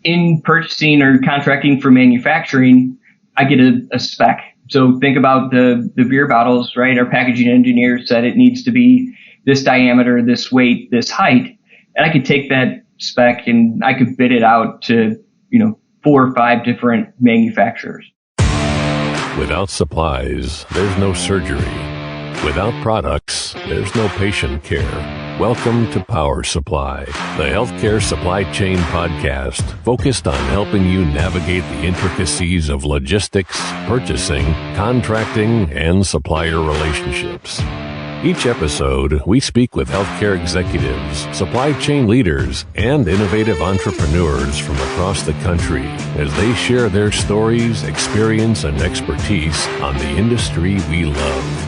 in purchasing or contracting for manufacturing, I get a spec. So think about the beer bottles, right? Our packaging engineer said it needs to be this diameter, this weight, this height. And I could take that spec and I could bid it out to, 4 or 5 different manufacturers. Without supplies, there's no surgery. Without products, there's no patient care. Welcome to Power Supply, the healthcare supply chain podcast focused on helping you navigate the intricacies of logistics, purchasing, contracting, and supplier relationships. Each episode, we speak with healthcare executives, supply chain leaders, and innovative entrepreneurs from across the country as they share their stories, experience, and expertise on the industry we love.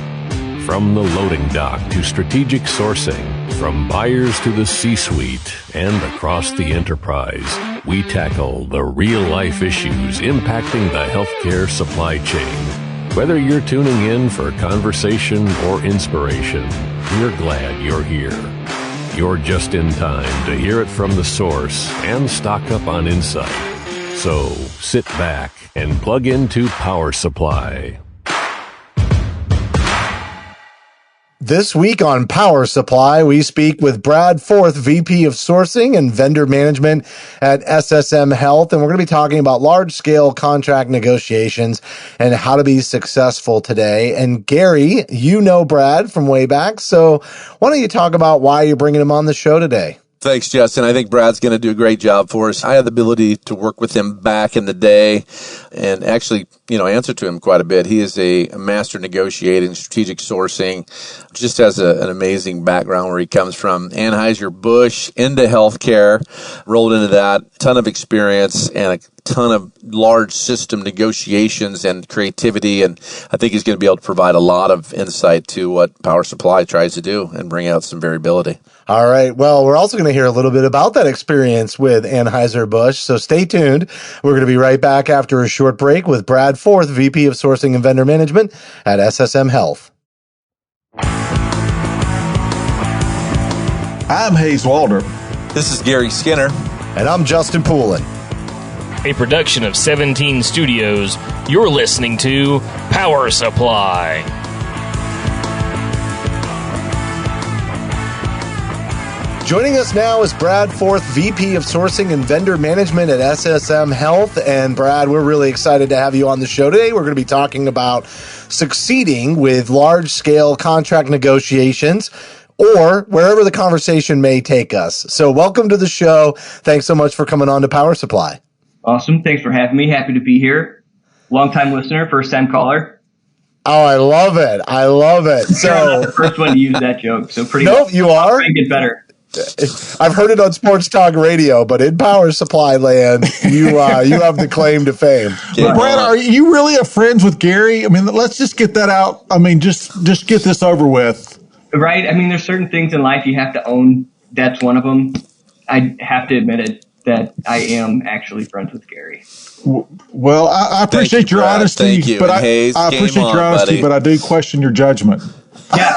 From the loading dock to strategic sourcing, from buyers to the C-suite, and across the enterprise, we tackle the real-life issues impacting the healthcare supply chain. Whether you're tuning in for conversation or inspiration, we're glad you're here. You're just in time to hear it from the source and stock up on insight. So sit back and plug into Power Supply. This week on Power Supply, we speak with Brad Forth, VP of Sourcing and Vendor Management at SSM Health, and we're going to be talking about large-scale contract negotiations and how to be successful today. And Garry, you know Brad from way back, so why don't you talk about why you're bringing him on the show today? Thanks, Justin. I think Brad's going to do a great job for us. I had the ability to work with him back in the day and actually, answer to him quite a bit. He is a master negotiating, strategic sourcing, just has an amazing background where he comes from. Anheuser-Busch into healthcare, rolled into that, ton of experience and a ton of large system negotiations and creativity. And I think he's going to be able to provide a lot of insight to what Power Supply tries to do and bring out some variability. All right. Well, we're also going to hear a little bit about that experience with Anheuser-Busch, so stay tuned. We're going to be right back after a short break with Brad Forth, VP of Sourcing and Vendor Management at SSM Health. I'm Hays Waldrop. This is Garry Skinner. And I'm Justin Poulin. A production of 17 Studios. You're listening to Power Supply. Joining us now is Brad Forth, VP of Sourcing and Vendor Management at SSM Health. And Brad, we're really excited to have you on the show today. We're going to be talking about succeeding with large-scale contract negotiations or wherever the conversation may take us. So welcome to the show. Thanks so much for coming on to Power Supply. Awesome. Thanks for having me. Happy to be here. Long-time listener, first-time caller. Oh, I love it. I love it. So I'm not the first one to use that joke. So pretty Nope, much. you are. Try and get better. I've heard it on Sports Talk Radio, but in Power Supply land, you have the claim to fame. Well, Brad, are you really friends with Garry? I mean, let's just get that out. I mean, just get this over with. Right? I mean, there's certain things in life you have to own. That's one of them. I have to admit it, that I am actually friends with Garry. Well, I appreciate your honesty, Thank you. but I appreciate your honesty, buddy. but I do question your judgment. Yeah.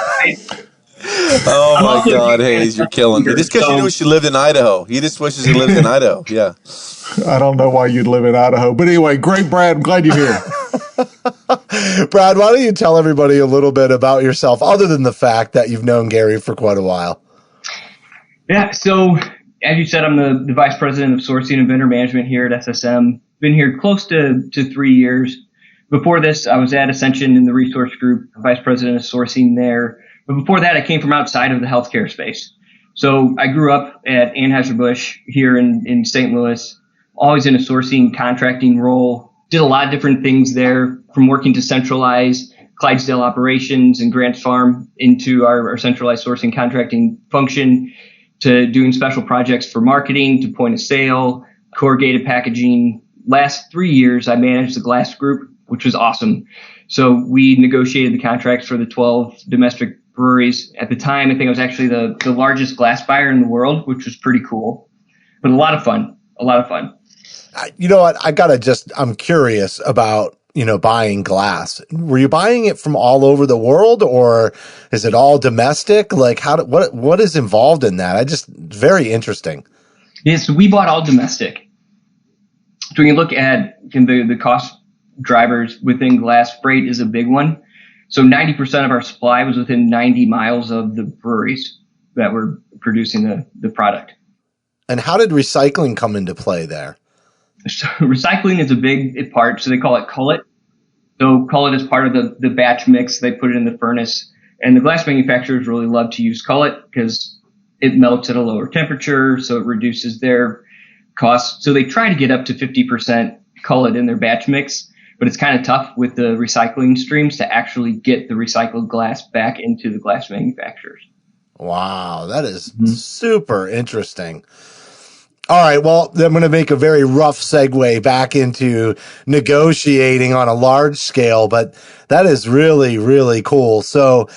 Oh my God, Hays, you're killing me. Just because you wish you lived in Idaho. He just wishes he lived in Idaho. Yeah. I don't know why you'd live in Idaho. But anyway, great, Brad. I'm glad you're here. Brad, why don't you tell everybody a little bit about yourself, other than the fact that you've known Garry for quite a while? Yeah, so as you said, I'm the Vice President of Sourcing and Vendor Management here at SSM. Been here close to 3 years. Before this, I was at Ascension in the resource group, Vice President of Sourcing there. But before that, I came from outside of the healthcare space. So I grew up at Anheuser-Busch here in St. Louis, always in a sourcing contracting role. Did a lot of different things there, from working to centralize Clydesdale operations and Grants Farm into our centralized sourcing contracting function, to doing special projects for marketing, to point of sale, corrugated packaging. Last 3 years, I managed the glass group, which was awesome. So we negotiated the contracts for the 12 domestic breweries. At the time, I think I was actually the largest glass buyer in the world, which was pretty cool, but a lot of fun. You know what? I'm curious about, buying glass. Were you buying it from all over the world, or is it all domestic? Like what is involved in that? Very interesting. Yeah, so we bought all domestic. So when you look at the cost drivers within glass, freight is a big one. So 90% of our supply was within 90 miles of the breweries that were producing the product. And how did recycling come into play there? So recycling is a big part. So they call it cullet. So cullet is part of the batch mix. They put it in the furnace. And the glass manufacturers really love to use cullet because it melts at a lower temperature, so it reduces their costs. So they try to get up to 50% cullet in their batch mix, but it's kind of tough with the recycling streams to actually get the recycled glass back into the glass manufacturers. Wow, that is super interesting. All right, well, I'm going to make a very rough segue back into negotiating on a large scale, but that is really, really cool. So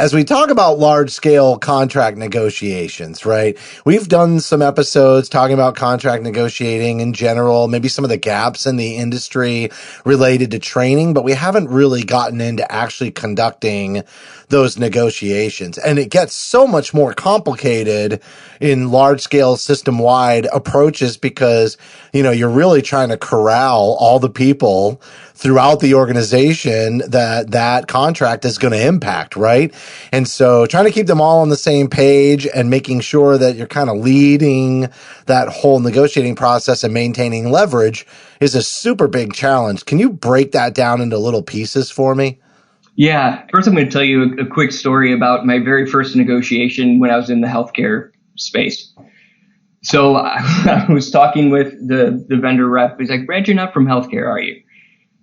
as we talk about large scale contract negotiations, right? We've done some episodes talking about contract negotiating in general, maybe some of the gaps in the industry related to training, but we haven't really gotten into actually conducting those negotiations. And it gets so much more complicated in large scale system wide approaches because, you're really trying to corral all the people throughout the organization that contract is going to impact, right? And so trying to keep them all on the same page and making sure that you're kind of leading that whole negotiating process and maintaining leverage is a super big challenge. Can you break that down into little pieces for me? Yeah. First, I'm going to tell you a quick story about my very first negotiation when I was in the healthcare space. So I was talking with the vendor rep. He's like, Brad, you're not from healthcare, are you?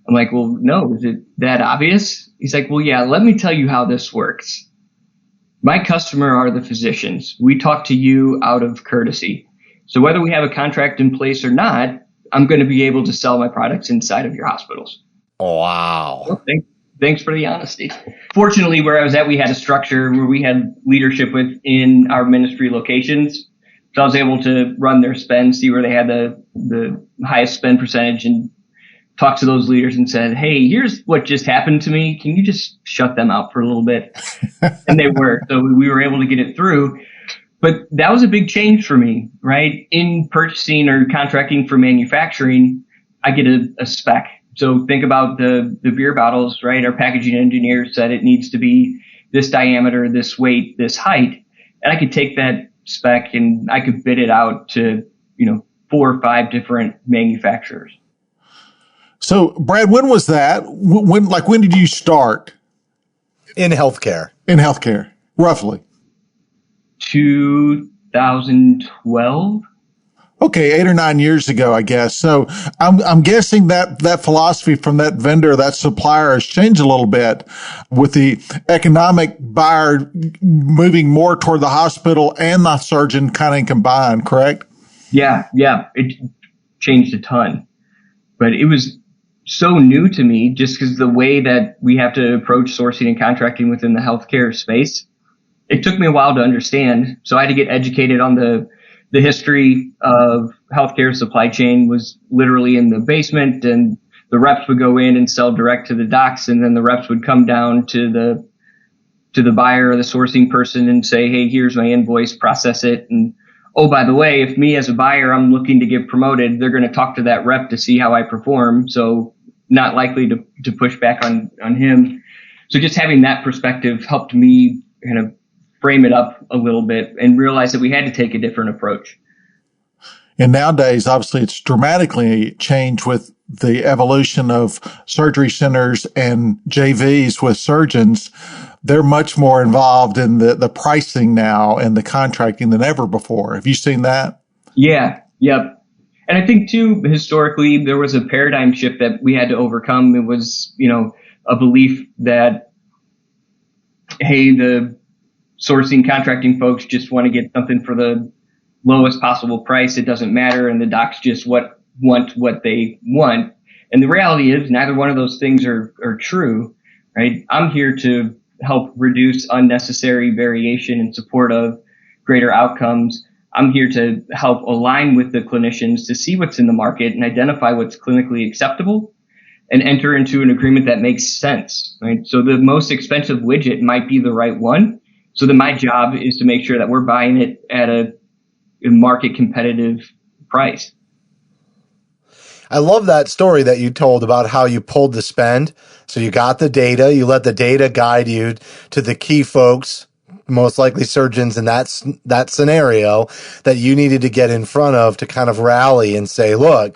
I'm like, well, no. Is it that obvious? He's like, well, yeah, let me tell you how this works. My customer are the physicians. We talk to you out of courtesy. So whether we have a contract in place or not, I'm going to be able to sell my products inside of your hospitals. Wow. Well, thanks for the honesty. Fortunately, where I was at, we had a structure where we had leadership within our ministry locations. So I was able to run their spend, see where they had the highest spend percentage, and talk to those leaders and said, hey, here's what just happened to me. Can you just shut them out for a little bit? And they were. So we were able to get it through. But that was a big change for me, right? In purchasing or contracting for manufacturing, I get a spec. So think about the beer bottles, right? Our packaging engineer said it needs to be this diameter, this weight, this height. And I could take that spec and I could bid it out to, 4 or 5 different manufacturers. So, Brad, when was that? When did you start? In healthcare. In healthcare, roughly. 2012. Okay, 8 or 9 years ago, I guess. So I'm guessing that philosophy from that vendor, that supplier has changed a little bit with the economic buyer moving more toward the hospital and the surgeon kind of combined, correct? Yeah. It changed a ton. But it was so new to me just because the way that we have to approach sourcing and contracting within the healthcare space, it took me a while to understand. So I had to get educated on the history of healthcare supply chain was literally in the basement, and the reps would go in and sell direct to the docs, and then the reps would come down to the buyer or the sourcing person and say, hey, here's my invoice, process it. And oh, by the way, if me as a buyer, I'm looking to get promoted, they're going to talk to that rep to see how I perform. So not likely to push back on him. So just having that perspective helped me kind of frame it up a little bit and realize that we had to take a different approach. And nowadays, obviously, it's dramatically changed with the evolution of surgery centers and JVs with surgeons. They're much more involved in the pricing now and the contracting than ever before. Have you seen that? Yeah. Yep. And I think, too, historically, there was a paradigm shift that we had to overcome. It was, a belief that, hey, the sourcing contracting folks just want to get something for the lowest possible price. It doesn't matter. And the docs just want what they want. And the reality is neither one of those things are true, right? I'm here to help reduce unnecessary variation in support of greater outcomes. I'm here to help align with the clinicians to see what's in the market and identify what's clinically acceptable and enter into an agreement that makes sense, right? So the most expensive widget might be the right one. So then my job is to make sure that we're buying it at a market competitive price. I love that story that you told about how you pulled the spend. So you got the data, you let the data guide you to the key folks, most likely surgeons in that scenario that you needed to get in front of to kind of rally and say, look,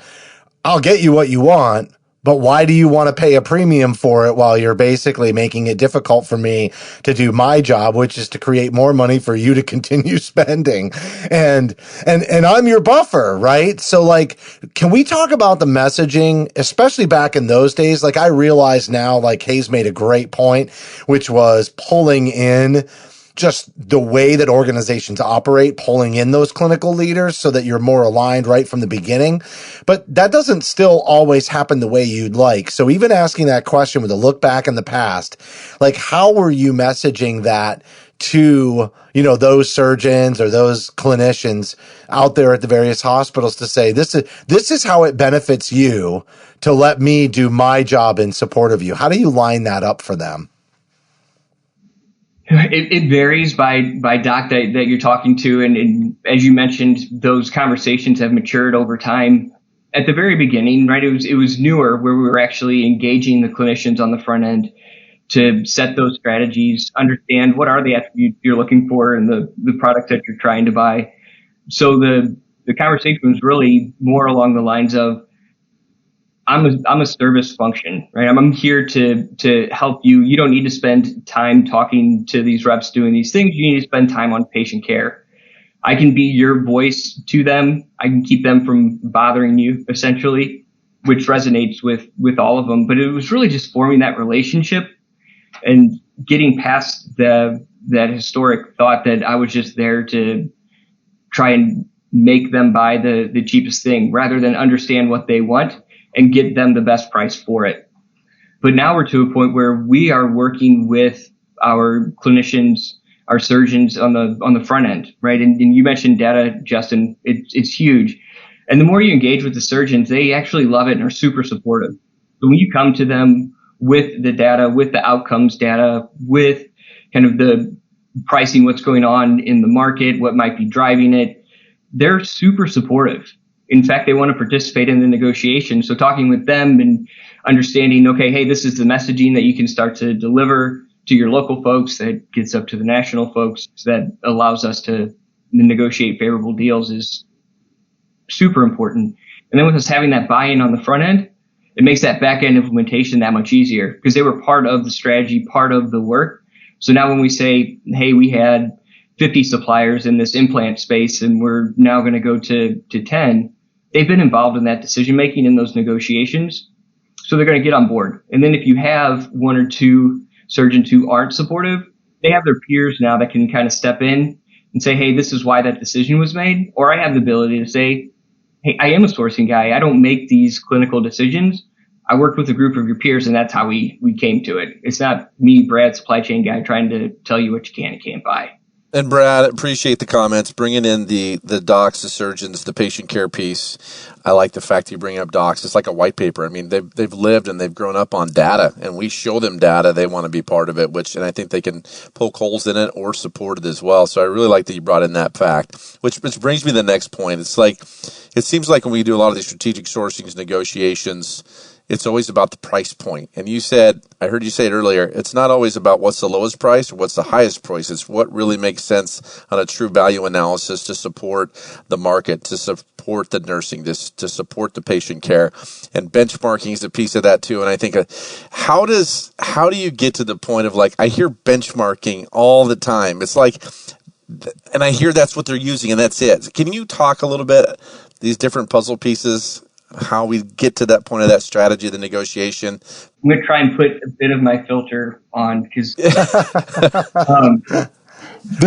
I'll get you what you want, but why do you want to pay a premium for it while you're basically making it difficult for me to do my job, which is to create more money for you to continue spending? And I'm your buffer, right? So like, can we talk about the messaging, especially back in those days? Like I realize now, like Hays made a great point, which was pulling in just the way that organizations operate, pulling in those clinical leaders so that you're more aligned right from the beginning. But that doesn't still always happen the way you'd like. So even asking that question with a look back in the past, like how were you messaging that to, those surgeons or those clinicians out there at the various hospitals to say, this is how it benefits you to let me do my job in support of you? How do you line that up for them? It varies by doc that you're talking to. And as you mentioned, those conversations have matured over time. At the very beginning, right, it was newer where we were actually engaging the clinicians on the front end to set those strategies, understand what are the attributes you're looking for in the product that you're trying to buy. So the conversation was really more along the lines of, I'm a service function, right? I'm here to help you. You don't need to spend time talking to these reps doing these things. You need to spend time on patient care. I can be your voice to them. I can keep them from bothering you, essentially, which resonates with all of them. But it was really just forming that relationship and getting past that historic thought that I was just there to try and make them buy the cheapest thing rather than understand what they want and get them the best price for it. But now we're to a point where we are working with our clinicians, our surgeons on the front end, right? And you mentioned data, Justin. It's huge. And the more you engage with the surgeons, they actually love it and are super supportive. So when you come to them with the data, with the outcomes data, with kind of the pricing, what's going on in the market, what might be driving it, they're super supportive. In fact, they want to participate in the negotiation. So talking with them and understanding, okay, hey, this is the messaging that you can start to deliver to your local folks that gets up to the national folks that allows us to negotiate favorable deals is super important. And then with us having that buy-in on the front end, it makes that back-end implementation that much easier because they were part of the strategy, part of the work. So now when we say, hey, we had 50 suppliers in this implant space and we're now going to go to 10, they've been involved in that decision making in those negotiations. So they're going to get on board. And then if you have one or two surgeons who aren't supportive, they have their peers now that can kind of step in and say, hey, this is why that decision was made. Or I have the ability to say, hey, I am a sourcing guy. I don't make these clinical decisions. I worked with a group of your peers, and that's how we came to it. It's not me, Brad, supply chain guy, trying to tell you what you can and can't buy. And Brad, appreciate the comments, bringing in the docs, the surgeons, the patient care piece. I like the fact that you bring up docs. It's like a white paper. I mean, they've lived and they've grown up on data, and we show them data. They want to be part of it, and I think they can poke holes in it or support it as well. So I really like that you brought in that fact, which brings me to the next point. It's like, it seems like when we do a lot of these strategic sourcings, negotiations, it's always about the price point. And you said, I heard you say it earlier, it's not always about what's the lowest price or what's the highest price. It's what really makes sense on a true value analysis to support the market, to support the nursing, to support the patient care. And benchmarking is a piece of that too. And I think, how do you get to the point of, like, I hear benchmarking all the time. It's like, and I hear that's what they're using and that's it. Can you talk a little bit, these different puzzle pieces, how we get to that point of that strategy, the negotiation? I'm going to try and put a bit of my filter on because we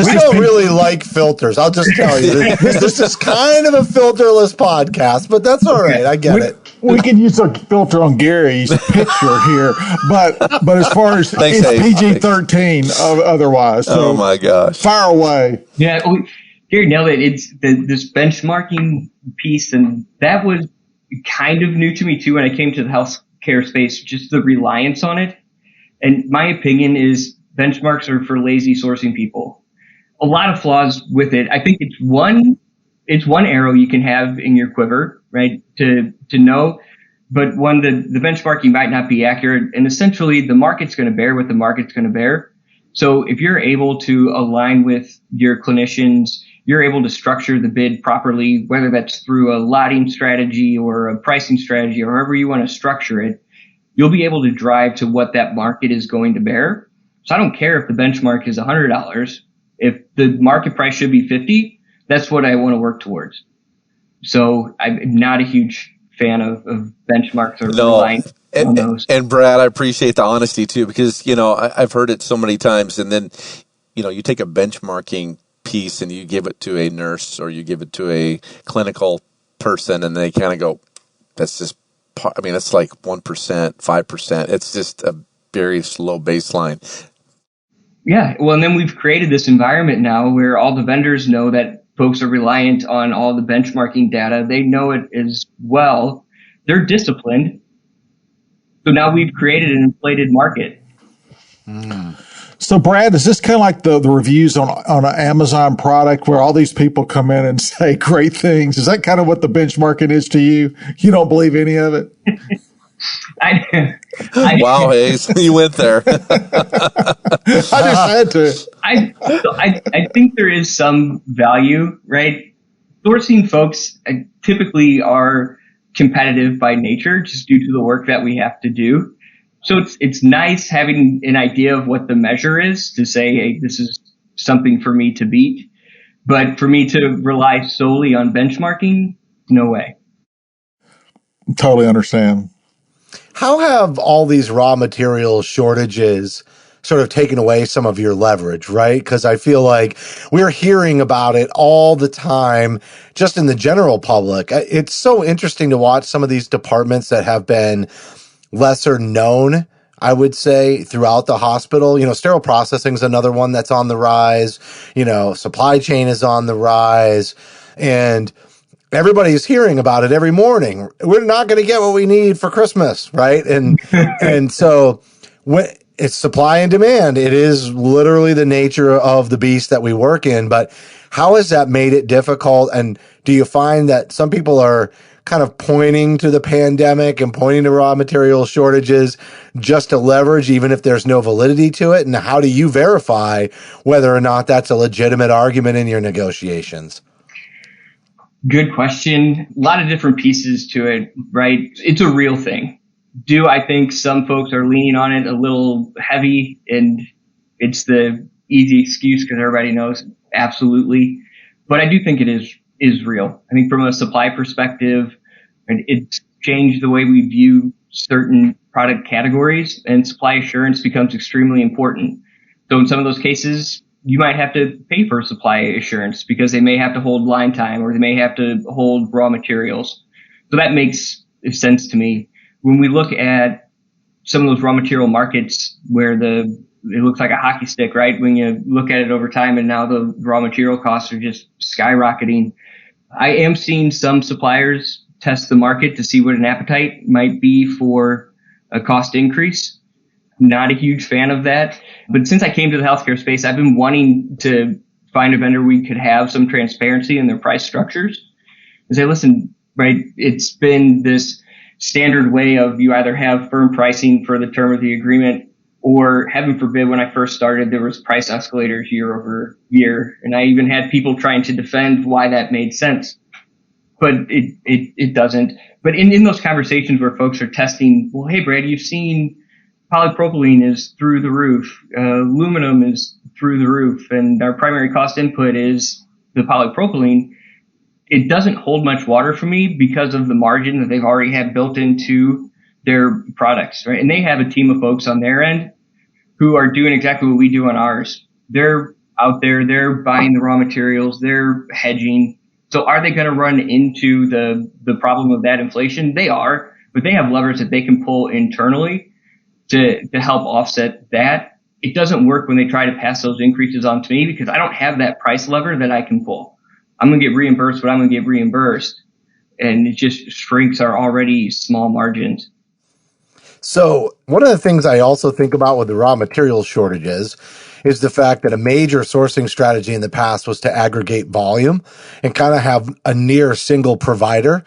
don't really like filters. I'll just tell you. This is kind of a filterless podcast, but that's all right. I get it. We can use a filter on Gary's picture here, but as far as Thanks, it's PG-13 otherwise. So oh my gosh. Fire away. Yeah, Gary nailed it. It's this benchmarking piece, and that was kind of new to me too when I came to the healthcare space, just the reliance on it. And my opinion is benchmarks are for lazy sourcing people. A lot of flaws with it. I think it's one arrow you can have in your quiver, right? To know but one, the benchmarking might not be accurate. And essentially the market's going to bear what the market's going to bear. So if you're able to align with your clinicians, you're able to structure the bid properly, whether that's through a lotting strategy or a pricing strategy, or however you want to structure it, you'll be able to drive to what that market is going to bear. So I don't care if the benchmark is $100. If the market price should be 50, that's what I want to work towards. So I'm not a huge fan of benchmarks or relying on those. And Brad, I appreciate the honesty too, because, I've heard it so many times, and then, you take a benchmarking piece and you give it to a nurse or you give it to a clinical person and they kind of go, that's just, it's like 1%, 5%. It's just a very slow baseline. Yeah. Well, and then we've created this environment now where all the vendors know that folks are reliant on all the benchmarking data. They know it as well. They're disciplined. So now we've created an inflated market. So, Brad, is this kind of like the reviews on an Amazon product where all these people come in and say great things? Is that kind of what the benchmarking is to you? You don't believe any of it? Wow, Hays, you went there. I just had to. I think there is some value, right? Sourcing folks typically are competitive by nature just due to the work that we have to do. So it's nice having an idea of what the measure is to say, hey, this is something for me to beat. But for me to rely solely on benchmarking, no way. Totally understand. How have all these raw material shortages sort of taken away some of your leverage, right? Because I feel like we're hearing about it all the time, just in the general public. It's so interesting to watch some of these departments that have been lesser known, I would say, throughout the hospital. Sterile processing is another one that's on the rise. Supply chain is on the rise. And everybody's hearing about it every morning. We're not going to get what we need for Christmas, right? And so when it's supply and demand, it is literally the nature of the beast that we work in. But how has that made it difficult? And do you find that some people are kind of pointing to the pandemic and pointing to raw material shortages just to leverage, even if there's no validity to it? And how do you verify whether or not that's a legitimate argument in your negotiations? Good question. A lot of different pieces to it, right? It's a real thing. Do I think some folks are leaning on it a little heavy and it's the easy excuse because everybody knows? Absolutely. But I do think it is real. I think from a supply perspective, it's changed the way we view certain product categories, and supply assurance becomes extremely important. So in some of those cases, you might have to pay for supply assurance because they may have to hold line time or they may have to hold raw materials. So that makes sense to me. When we look at some of those raw material markets where it looks like a hockey stick, right? When you look at it over time and now the raw material costs are just skyrocketing. I am seeing some suppliers test the market to see what an appetite might be for a cost increase. Not a huge fan of that. But since I came to the healthcare space, I've been wanting to find a vendor we could have some transparency in their price structures. And say, listen, right, it's been this standard way of you either have firm pricing for the term of the agreement, or heaven forbid, when I first started, there was price escalators year over year. And I even had people trying to defend why that made sense. But it doesn't. But in those conversations where folks are testing, well, hey, Brad, you've seen polypropylene is through the roof. Aluminum is through the roof. And our primary cost input is the polypropylene. It doesn't hold much water for me because of the margin that they've already had built into their products, right? And they have a team of folks on their end who are doing exactly what we do on ours. They're out there, they're buying the raw materials, they're hedging. So are they going to run into the problem of that inflation? They are, but they have levers that they can pull internally to help offset that. It doesn't work when they try to pass those increases on to me because I don't have that price lever that I can pull. I'm going to get reimbursed what I'm going to get reimbursed. And it just shrinks our already small margins. So one of the things I also think about with the raw material shortages is the fact that a major sourcing strategy in the past was to aggregate volume and kind of have a near single provider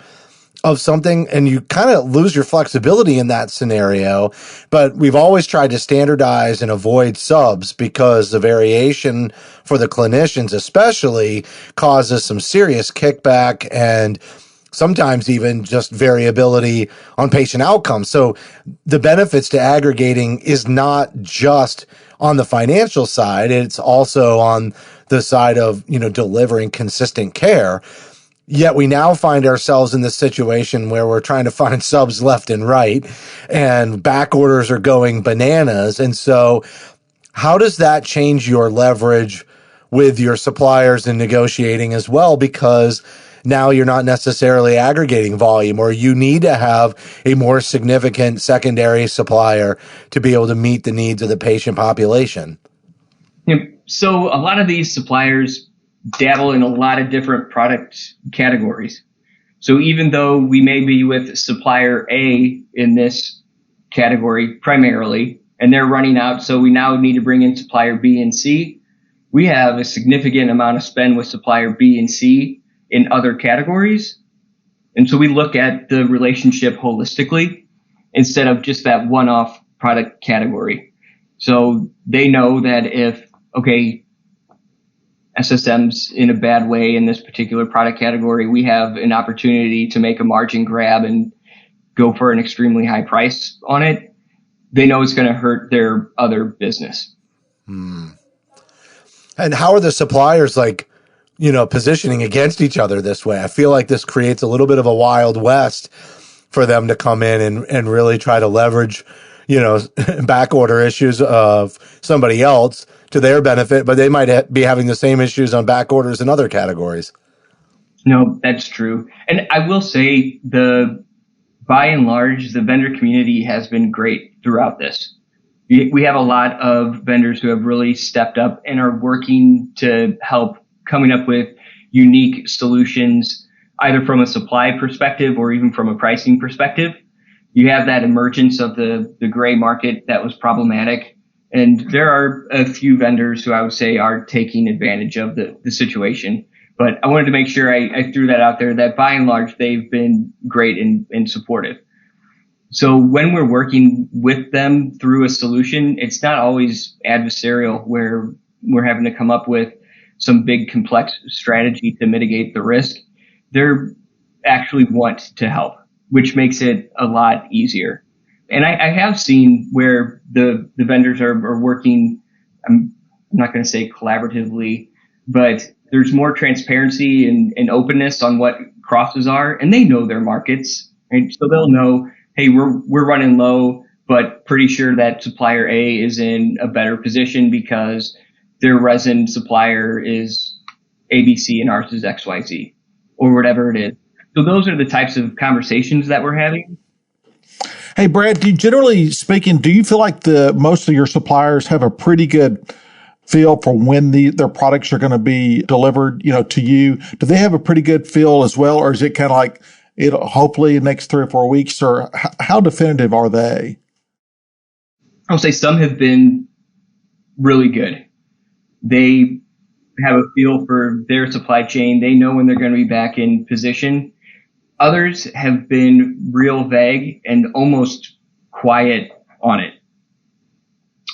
of something and you kind of lose your flexibility in that scenario. But we've always tried to standardize and avoid subs because the variation for the clinicians especially causes some serious kickback and sometimes even just variability on patient outcomes. So the benefits to aggregating is not just on the financial side, it's also on the side of, delivering consistent care. Yet we now find ourselves in this situation where we're trying to find subs left and right and back orders are going bananas. And so how does that change your leverage with your suppliers in negotiating as well? Because now you're not necessarily aggregating volume, or you need to have a more significant secondary supplier to be able to meet the needs of the patient population. So a lot of these suppliers dabble in a lot of different product categories. So even though we may be with supplier A in this category primarily, and they're running out, so we now need to bring in supplier B and C, we have a significant amount of spend with supplier B and C in other categories. And so we look at the relationship holistically instead of just that one-off product category. So they know that if, SSM's in a bad way in this particular product category, we have an opportunity to make a margin grab and go for an extremely high price on it. They know it's going to hurt their other business. And how are the suppliers positioning against each other this way? I feel like this creates a little bit of a Wild West for them to come in and really try to leverage, back order issues of somebody else to their benefit, but they might be having the same issues on back orders in other categories. No, that's true. And I will say by and large, the vendor community has been great throughout this. We have a lot of vendors who have really stepped up and are working to help coming up with unique solutions, either from a supply perspective or even from a pricing perspective. You have that emergence of the gray market that was problematic. And there are a few vendors who I would say are taking advantage of the situation. But I wanted to make sure I threw that out there, that by and large, they've been great and supportive. So when we're working with them through a solution, it's not always adversarial where we're having to come up with some big complex strategy to mitigate the risk. They're actually want to help, which makes it a lot easier. And I have seen where the vendors are working, I'm not going to say collaboratively, but there's more transparency and openness on what crosses are, and they know their markets, right? So they'll know, hey, we're running low, but pretty sure that supplier A is in a better position because their resin supplier is ABC and ours is XYZ or whatever it is. So those are the types of conversations that we're having. Hey, Brad, generally speaking, do you feel like most of your suppliers have a pretty good feel for when their products are going to be delivered, to you? Do they have a pretty good feel as well, or is it kind of like it'll hopefully the next 3 or 4 weeks, or how definitive are they? I'll say some have been really good. They have a feel for their supply chain. They know when they're going to be back in position. Others have been real vague and almost quiet on it.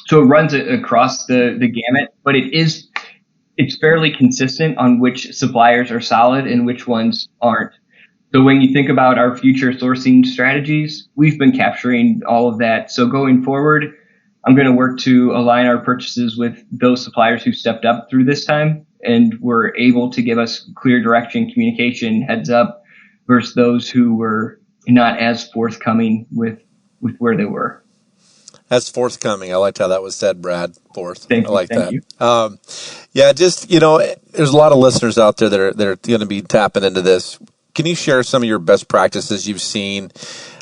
So it runs across the gamut, but it's fairly consistent on which suppliers are solid and which ones aren't. So when you think about our future sourcing strategies, we've been capturing all of that. So going forward, I'm going to work to align our purchases with those suppliers who stepped up through this time and were able to give us clear direction, communication, heads up, versus those who were not as forthcoming with where they were. That's forthcoming. I liked how that was said, Brad. Thank you. I like Thank that. You. There's a lot of listeners out there that are going to be tapping into this. Can you share some of your best practices you've seen?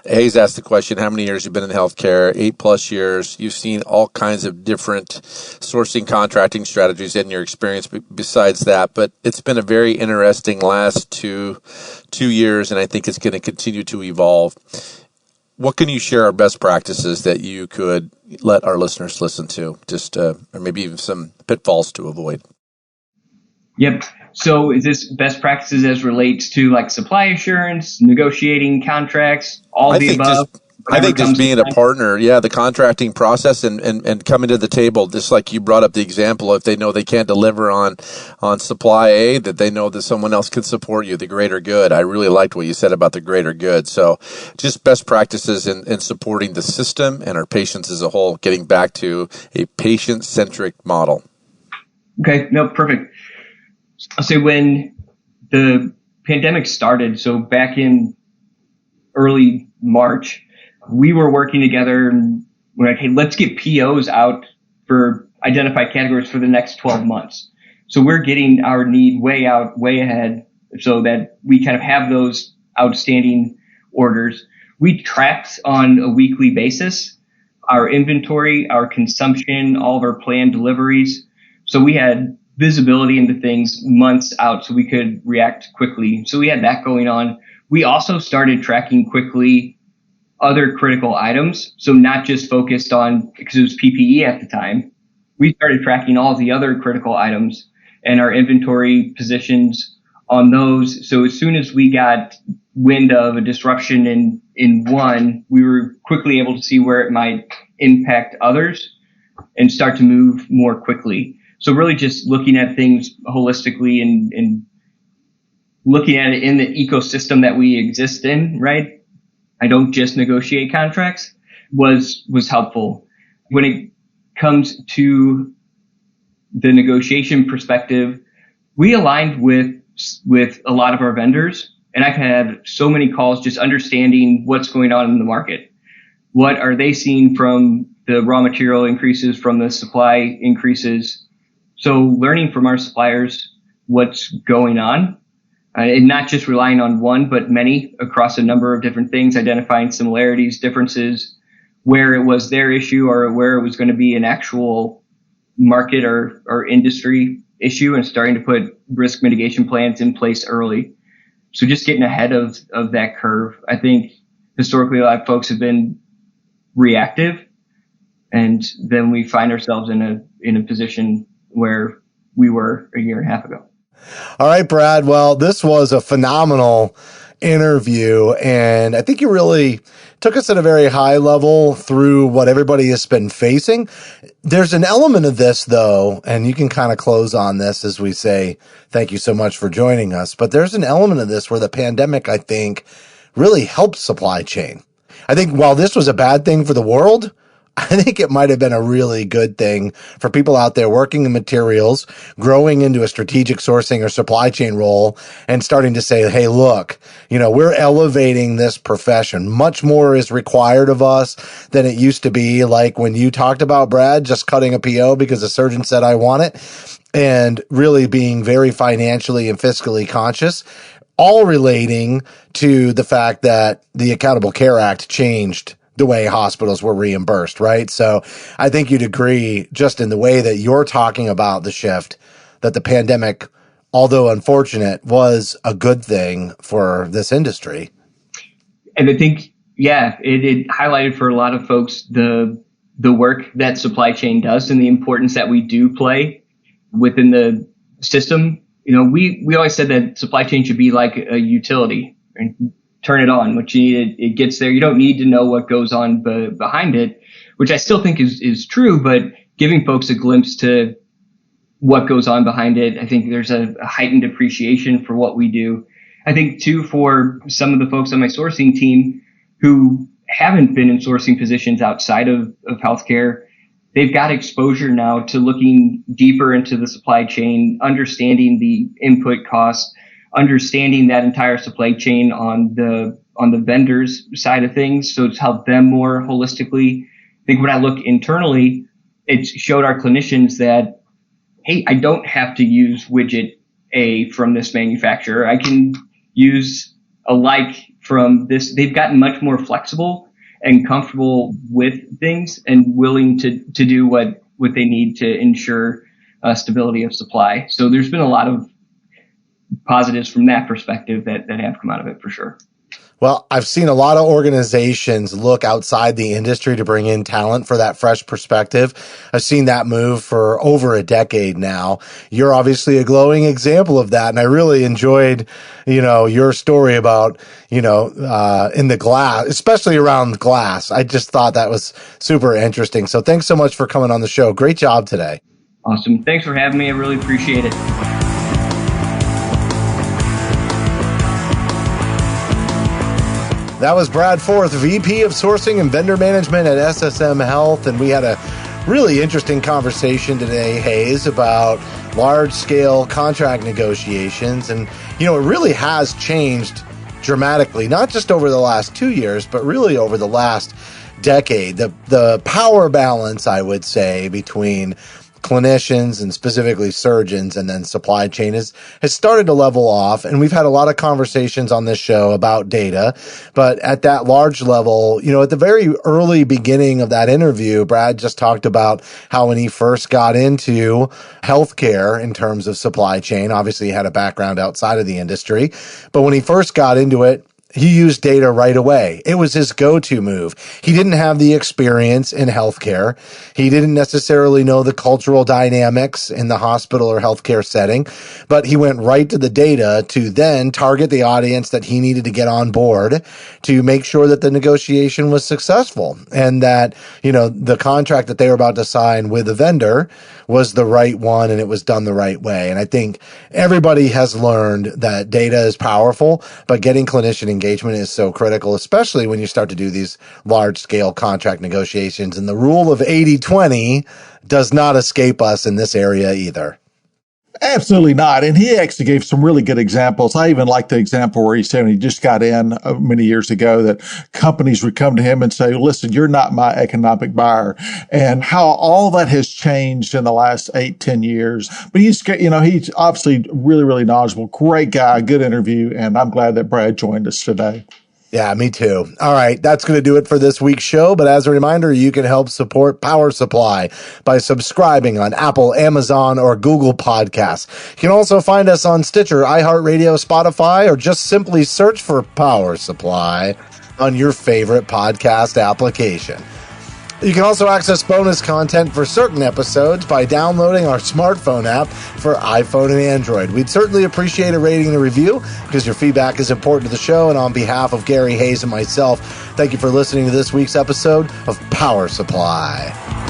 Hays asked the question, how many years you've been in healthcare? 8+ years. You've seen all kinds of different sourcing contracting strategies in your experience besides that, but it's been a very interesting last two years, and I think it's going to continue to evolve. What can you share our best practices that you could let our listeners listen to, or maybe even some pitfalls to avoid? Yep. So is this best practices as relates to like supply assurance, negotiating contracts, all I the think above? I think just being a time? partner, the contracting process and coming to the table, just like you brought up the example, if they know they can't deliver on supply A, that they know that someone else can support you, the greater good. I really liked what you said about the greater good. So just best practices in supporting the system and our patients as a whole, getting back to a patient-centric model. Okay, no, perfect. I'll say when the pandemic started, so back in early March, we were working together and we're like, hey, let's get POs out for identified categories for the next 12 months. So we're getting our need way out, way ahead so that we kind of have those outstanding orders. We tracked on a weekly basis our inventory, our consumption, all of our planned deliveries. So we had visibility into things months out so we could react quickly. So we had that going on. We also started tracking quickly other critical items. So not just focused on, because it was PPE at the time, we started tracking all the other critical items and our inventory positions on those. So as soon as we got wind of a disruption in one, we were quickly able to see where it might impact others and start to move more quickly. So really just looking at things holistically and looking at it in the ecosystem that we exist in, right? I don't just negotiate contracts was helpful. When it comes to the negotiation perspective, we aligned with a lot of our vendors, and I've had so many calls just understanding what's going on in the market. What are they seeing from the raw material increases, from the supply increases? So learning from our suppliers what's going on, and not just relying on one, but many across a number of different things, identifying similarities, differences, where it was their issue or where it was going to be an actual market or industry issue, and starting to put risk mitigation plans in place early. So just getting ahead of that curve. I think historically a lot of folks have been reactive, and then we find ourselves in a position where we were a year and a half ago. All right, Brad. Well, this was a phenomenal interview, and I think you really took us at a very high level through what everybody has been facing. There's an element of this, though, and you can kind of close on this as we say, thank you so much for joining us. But there's an element of this where the pandemic, I think, really helped supply chain. I think while this was a bad thing for the world, I think it might have been a really good thing for people out there working in materials, growing into a strategic sourcing or supply chain role, and starting to say, hey, look, we're elevating this profession. Much more is required of us than it used to be. Like when you talked about, Brad, just cutting a PO because the surgeon said, I want it, and really being very financially and fiscally conscious, all relating to the fact that the Accountable Care Act changed the way hospitals were reimbursed, right? So I think you'd agree, just in the way that you're talking about the shift, that the pandemic, although unfortunate, was a good thing for this industry. And I think, it highlighted for a lot of folks the work that supply chain does and the importance that we do play within the system. We always said that supply chain should be like a utility, right? Turn it on, what you need, it gets there. You don't need to know what goes on behind it, which I still think is true, but giving folks a glimpse to what goes on behind it, I think there's a heightened appreciation for what we do. I think too, for some of the folks on my sourcing team who haven't been in sourcing positions outside of healthcare, they've got exposure now to looking deeper into the supply chain, understanding the input costs, understanding that entire supply chain on the vendors side of things. So it's helped them more holistically. I think when I look internally, it showed our clinicians that, hey, I don't have to use widget A from this manufacturer. I can use a like from this. They've gotten much more flexible and comfortable with things and willing to do what they need to ensure stability of supply. So there's been a lot of positives from that perspective that have come out of it for sure. Well, I've seen a lot of organizations look outside the industry to bring in talent for that fresh perspective. I've seen that move for over a decade now. You're obviously a glowing example of that. And I really enjoyed, your story about, in the glass, especially around glass. I just thought that was super interesting. So thanks so much for coming on the show. Great job today. Awesome. Thanks for having me. I really appreciate it. That was Brad Forth, VP of Sourcing and Vendor Management at SSM Health, and we had a really interesting conversation today, Hays, about large-scale contract negotiations. And, it really has changed dramatically, not just over the last 2 years, but really over the last decade. The power balance, I would say, between clinicians and specifically surgeons and then supply chain has started to level off. And we've had a lot of conversations on this show about data, but at that large level, at the very early beginning of that interview, Brad just talked about how when he first got into healthcare in terms of supply chain, obviously he had a background outside of the industry, but when he first got into it, he used data right away. It was his go-to move. He didn't have the experience in healthcare. He didn't necessarily know the cultural dynamics in the hospital or healthcare setting, but he went right to the data to then target the audience that he needed to get on board to make sure that the negotiation was successful and that, the contract that they were about to sign with the vendor was the right one and it was done the right way. And I think everybody has learned that data is powerful, but getting clinician engagement is so critical, especially when you start to do these large scale contract negotiations. And the rule of 80-20 does not escape us in this area either. Absolutely not. And he actually gave some really good examples. I even like the example where he said when he just got in many years ago that companies would come to him and say, listen, you're not my economic buyer, and how all that has changed in the last 8-10 years. But he's obviously really, really knowledgeable. Great guy, good interview. And I'm glad that Brad joined us today. Yeah, me too. All right, that's going to do it for this week's show. But as a reminder, you can help support Power Supply by subscribing on Apple, Amazon, or Google Podcasts. You can also find us on Stitcher, iHeartRadio, Spotify, or just simply search for Power Supply on your favorite podcast application. You can also access bonus content for certain episodes by downloading our smartphone app for iPhone and Android. We'd certainly appreciate a rating and a review because your feedback is important to the show. And on behalf of Garry, Hays, and myself, thank you for listening to this week's episode of Power Supply.